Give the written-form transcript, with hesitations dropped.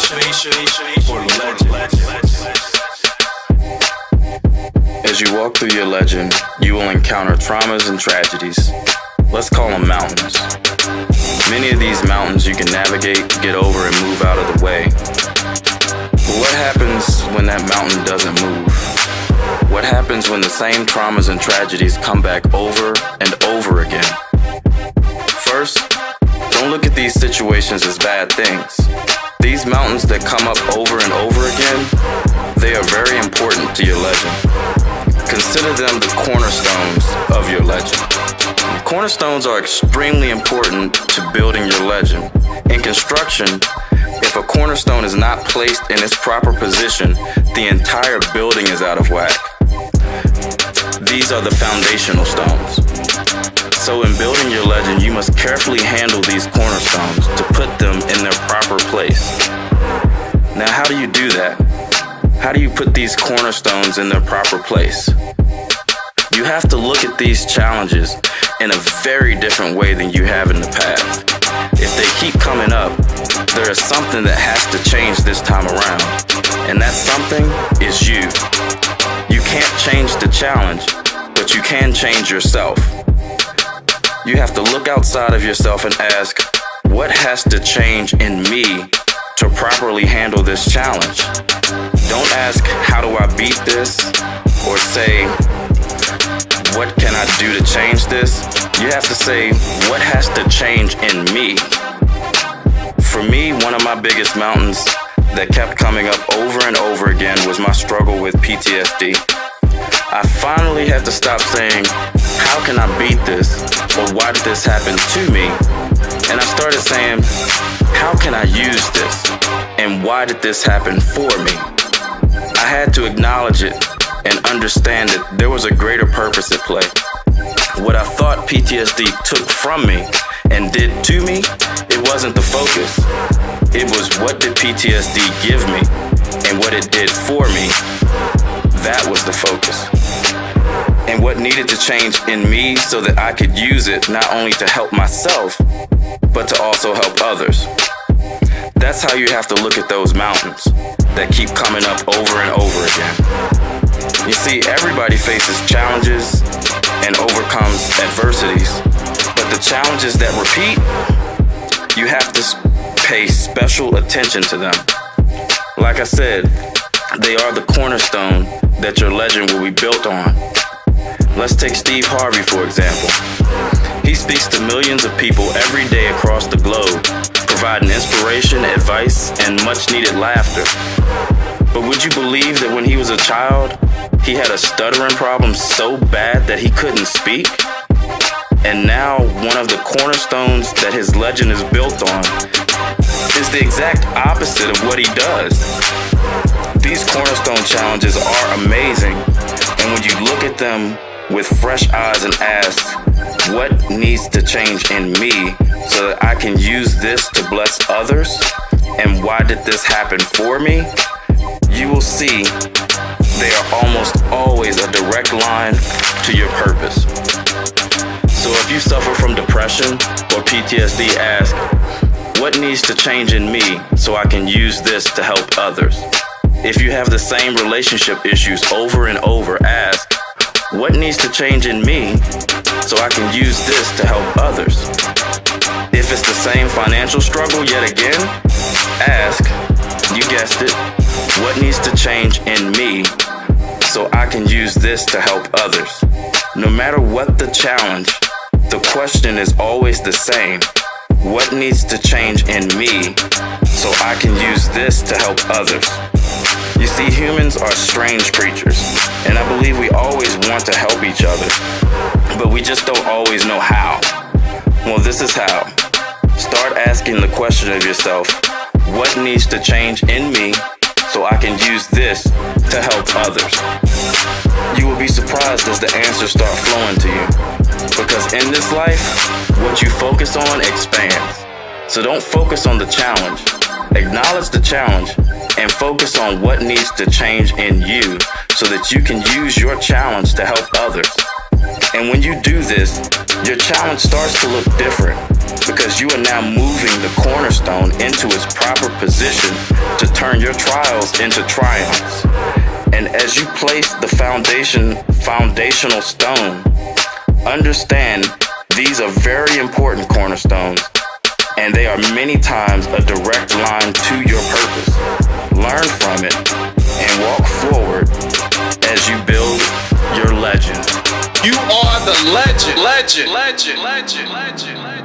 for the legend. As you walk through your legend, you will encounter traumas and tragedies. Let's call them mountains. Many of these mountains you can navigate, get over, and move out of the way. But what happens when that mountain doesn't move? What happens when the same traumas and tragedies come back over and over again? First, don't look at these situations as bad things. These mountains that come up over and over again, they are very important to your legend. Consider them the cornerstones of your legend. Cornerstones are extremely important to building your legend. In construction, if a cornerstone is not placed in its proper position, the entire building is out of whack. These are the foundational stones. So in building your legend, you must carefully handle these cornerstones to put them in their proper place. Now, how do you do that? How do you put these cornerstones in their proper place? You have to look at these challenges in a very different way than you have in the past. If they keep coming up, there is something that has to change this time around. And that something is you. You can't change the challenge, but you can change yourself. You have to look outside of yourself and ask, what has to change in me to properly handle this challenge? Don't ask, how do I beat this? Or say, what can I do to change this? You have to say, what has to change in me? For me, one of my biggest mountains that kept coming up over and over again was my struggle with PTSD. I finally had to stop saying, how can I beat this? Or why did this happen to me? And I started saying, how can I use this? And why did this happen for me? I had to acknowledge it and understand that there was a greater purpose at play. What I thought PTSD took from me and did to me, it wasn't the focus. It was what did PTSD give me and what it did for me. That was the focus. And what needed to change in me so that I could use it not only to help myself, but to also help others. That's how you have to look at those mountains that keep coming up over and over again. You see, everybody faces challenges and overcomes adversities, but the challenges that repeat, you have to pay special attention to them. Like I said, they are the cornerstone that your legend will be built on. Let's take Steve Harvey, for example. He speaks to millions of people every day across the globe, providing inspiration, advice, and much needed laughter. But would you believe that when he was a child, he had a stuttering problem so bad that he couldn't speak? And now one of the cornerstones that his legend is built on is the exact opposite of what he does. These cornerstone challenges are amazing, and when you look at them with fresh eyes and ask, what needs to change in me so that I can use this to bless others? And why did this happen for me? You will see they are almost always a direct line to your purpose. So if you suffer from depression or PTSD, ask, what needs to change in me so I can use this to help others? If you have the same relationship issues over and over, ask, what needs to change in me so I can use this to help others? If it's the same financial struggle yet again, ask, you guessed it, what needs to change in me so I can use this to help others? No matter what the challenge, the question is always the same. What needs to change in me so I can use this to help others? You see, humans are strange creatures, and I believe we always want to help each other, but we just don't always know how. Well, this is how. Start asking the question of yourself, what needs to change in me so I can use this to help others? You will be surprised as the answers start flowing to you, because in this life, what you focus on expands. So don't focus on the challenge. Acknowledge the challenge and focus on what needs to change in you so that you can use your challenge to help others. And when you do this, your challenge starts to look different. because you are now moving the cornerstone into its proper position to turn your trials into triumphs. And as you place the foundational stone, understand these are very important cornerstones, and they are many times a direct line to your purpose. Learn from it and walk forward as you build your legend. You are the legend, legend, legend, legend, legend, legend.